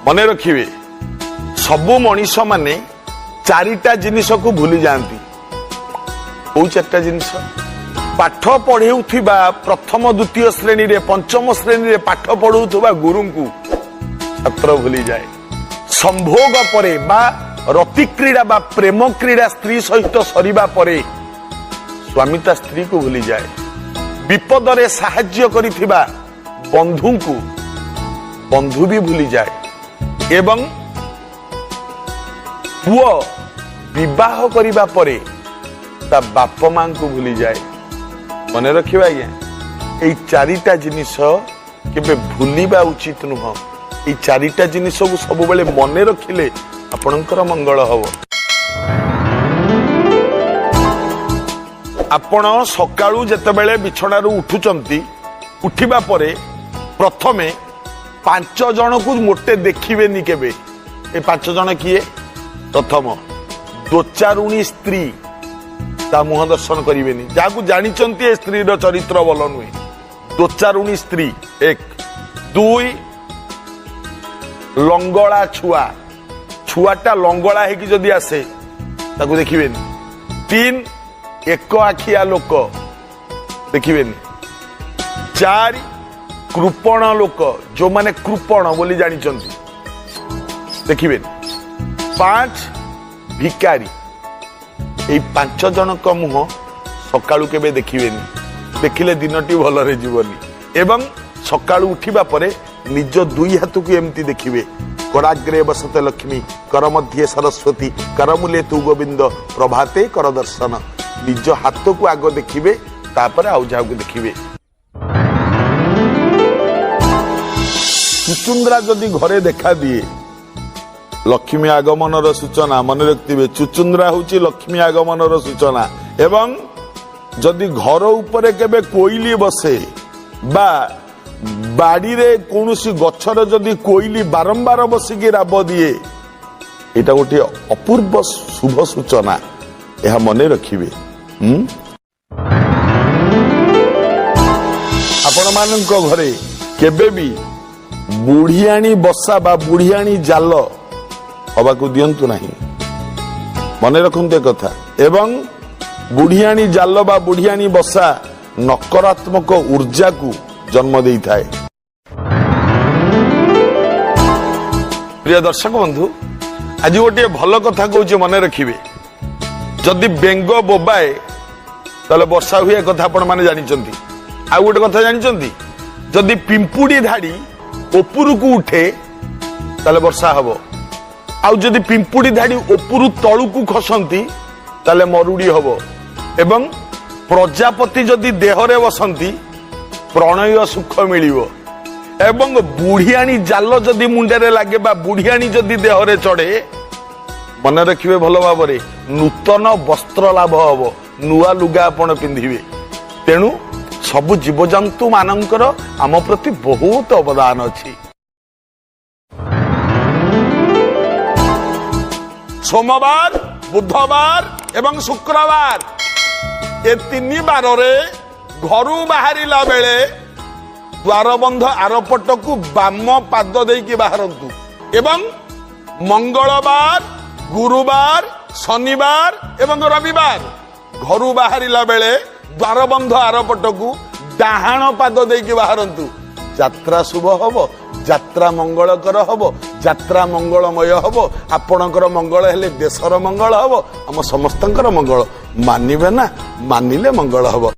मने रखिए सबु मनीष माने चारिटा जिनिस को भूली जाती। कौ चारिटा जिनिस पाठ पढ़ाऊा प्रथम द्वितीय श्रेणी रे पंचम श्रेणी रे पाठ पढ़ाऊा गुरु को छात्र भूली जाए। संभोग परे बा रति क्रीड़ा बा प्रेम क्रीड़ा स्त्री सहित सरिबा परे स्वामी ता स्त्री को भूली जाए। विपद रे साहाय्य करिथिबा बंधु को बंधु भी भूली जाए। एवं पुओ विवाह करिबा परे ता बाप मां को भूली जाए। मने रखिबा आज्ञा एई चारिटा जिनिस केबे भूलिबा उचित नुह। एई चारिटा जिनिस को सब बेले मने रखिले आपणकर मंगल हबो। आपण सकाळू जेतेबेले बिछणारू उठुचंती उठिबा परे प्रथमे 5 जन को मोटे देखिबेनी केबे। ए 5 जन किए? प्रथम दोचारुणी स्त्री ता मुह दर्शन करिवेनी। जाकू जानिचंती ए स्त्री रो चरित्र भल नुहे। दोचारुणी स्त्री 1 2 लंगड़ा छुआ छुआटा लंगड़ा है कि जदि आसे ताकू देखिवेनी। 3 एक आखिया लोक देखिवेनी। 4 कृपण लोक जो माने कृपण बोली जानिचंती देखिवेनी। 5 भिकारी। ए 5 जन को मुह सकाळू केबे देखिवेनी। देखिले दिनटी भल रे जीवनी। एवं सकाळू उठिबा परे निज दुई हाथ को एमती देखिबे। कराग्रे बसते लक्ष्मी कर मध्ये सरस्वती करमूले तू गोविंद प्रभाते कर दर्शन। निज हाथ को आग देखिबे तापर आउ जाउ को देखिबे। चुचुंद्रा जदि घरे देखा दिए लक्ष्मी आगमनर सूचना। मन रखिबे चुचुंद्रा होची लक्ष्मी आगमनर सूचना। एवं जदि घर उपरे केबे कोइली बसे बा बाड़ी रे कोनोसी गछर जदि कोइली बारंबार बसिकी राब दिए एटा गोटे अपूर्व शुभ सूचना। यह मने रखिबे। आपण मानक घरे केबे भी बुढ़ियाणी बसा बा बुढ़ियाणी जाल हवा को दियंतु नहीं। मने रखते कथा। एवं बुढ़ियाणी जाल बा बुढ़ियाणी बसा नकारात्मक ऊर्जा को जन्म दे थाए। प्रिय दर्शक बंधु आज गोटे भल कथा कहूँ मन रखिए। जदि बेंग बोबाए ताले वर्षा हुए कथा आपण माने जानिचंती। आ गोटे कथा जानिचंती जदि पिंपुड़ी धाड़ी ओपुरु को उठे ताले वर्षा हबो। आउ जदि पिंपुड़ी धाड़ी ओपुरु तळु को खसंती ताले मरुड़ी हबो। एवं प्रजापति जदि देहरे बसंती प्रणय सुख मिलिबो। एवं बुढ़ियाणी जाल जदि मुंडे लगे बा बुढ़ियाणी जदि देहरे चढ़े मन रखिए भल भाव नूतन वस्त्र लाभ हम नुआ लुगा आपण पिंधिबे। तेणु सबु जीवजंतु मानकर आम प्रति बहुत अवदान अछि। सोमवार बुधवार एवं शुक्रवार ए 3 बार रे घरू बाहरिला बेले द्वारबंध आरपट को बाम पाद देकी बाहरंतु। एवं मंगलवार गुरुवार शनिवार एवं रविवार घरू बाहरिला बेले द्वारबंध आरपट को डाहाण पाद देकी बाहरंतु। यात्रा शुभ हबो, यात्रा मंगलकर हबो, यात्रा मंगलमय हबो। आपणकर मंगल हेले देशर मंगल हबो, हम समस्तंकर मंगल। मानिबे ना मानिले मंगल हबो।